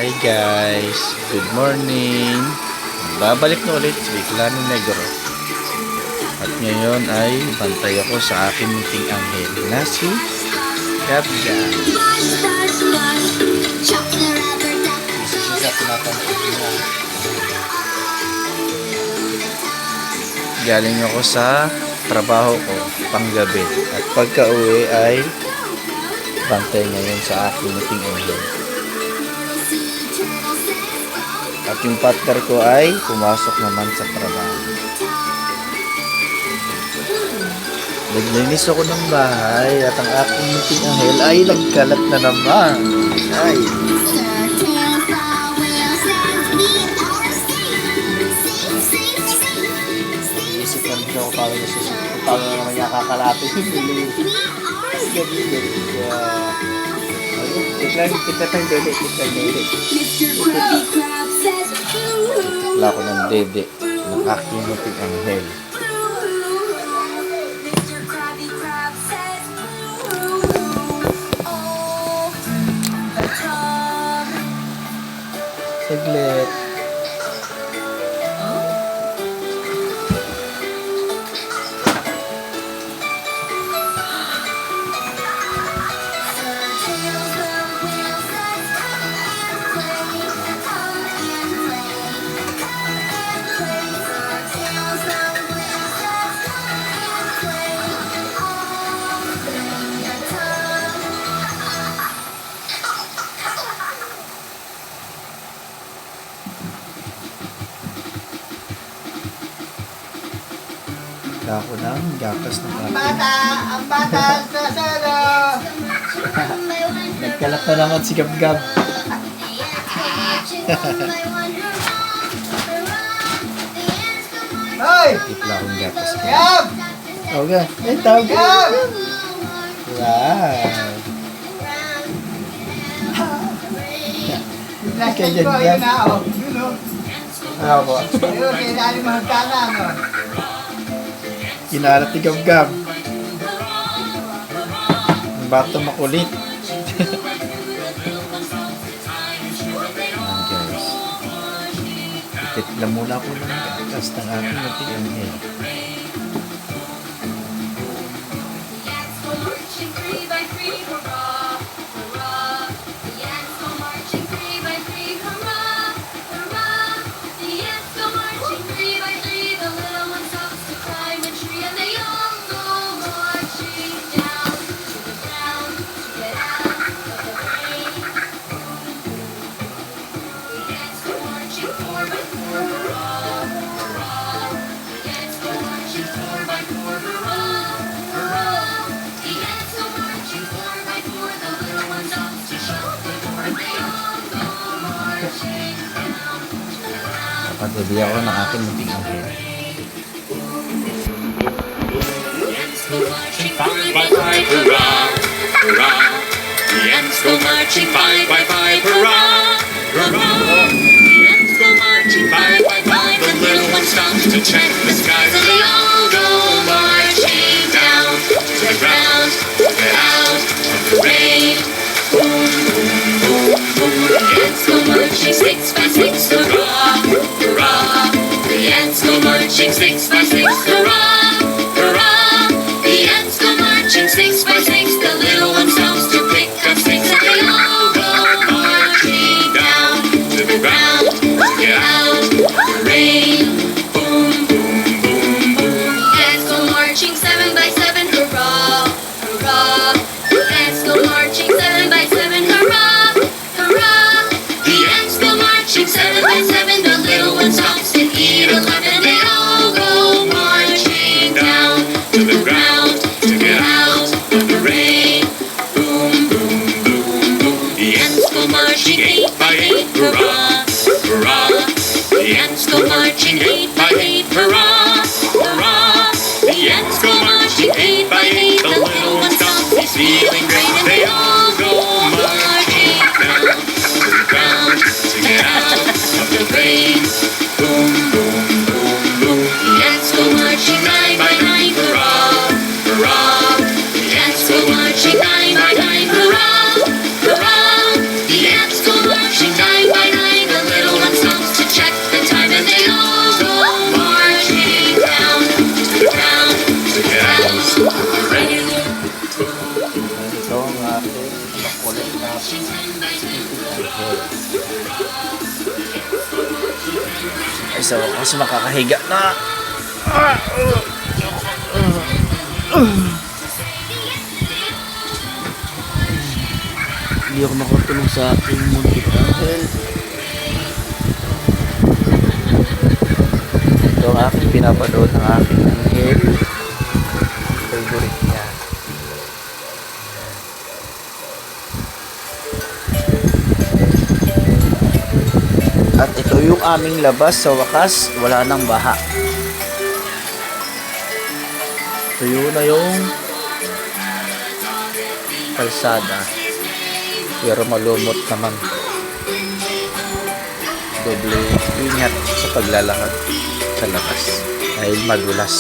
Hi guys, good morning. Babalik na ulit si Bicolano Negro. At ngayon ay bantay ako sa aking munting anghel na si Gabgab. Isa siya sa pinapansin niya. Galing ako sa trabaho ko panggabi at pagka uwi ay bantay ngayon sa aking munting anghel. At yung partner ko ay pumasok naman sa trabaho. Naglinis ako ng bahay at ang aking munting anghel ay nagkalat na naman. Ay. Isipan ko paano naman niya kakalapit. Kita tayong dede. Wala ko ng dede ng aking munting anghel. Saglit. Ako ng gatas ng aking. Ang bata sa salo. Nagkalat na naman si Gabgab. Hoy! Tipla akong gatas. Gab! Okay. Ay, tawag. Gab! Wow. Plastic ko, yun na ako. Yun o. Ano po? Yun, sinali mo ang kanan o. Kinalat ni Gabgab. Ang bata makulit. Ayan guys. Tipla muna po ng gatas ng aking munting anghel. Kapag-gabi ako ng aking munting anghel. Five, hurrah, hurrah. The ants go marching, five, hurrah, hurrah. The ants go marching, five. The little one stops to check the skies, and they all go marching down to the ground, get out of the rain. Boom, boom, boom, boom. The ants go marching 6 by 6, hurrah, hurrah. The ants go marching 6 by 6, hurrah, hurrah. The ants go marching 6 by 6. The little one stops to pick up sticks, and they all go marching down to the ground to get out of the rain. Boom, boom, boom, boom. The ants go marching 7 by 7, hurrah, hurrah. The ants go marching 7 by 7, hurrah, hurrah. The ants go marching 7 by 7. The little one stops to eat 11. They all go marching down to the ground to get out of the rain. Boom, boom, boom, boom. The ants go marching 8 by 8, hurrah, hurrah. The ants go marching 8 by 8, hurrah, hurrah. The ants go marching 8 by 8. The little one stops, he's feeling great. They all go marching down to the ground to get out of the rain. Boom, boom, boom, boom. The ants go marching 9 by 9, hurrah, hurrah. The ants go marching 9 by 9, hurrah, hurrah. The ants go marching 9 by Ay, sa wakas makakahiga na. Hindi ako makatulong sa aking muntik anghel. Ito ang aking pinapanood ng aking anghel. Favorite niya. At ito yung aming labas. Sa wakas, wala nang baha. Tuyo na yung kalsada. Pero malumot naman. Doble ingat sa paglalakad sa labas dahil madulas.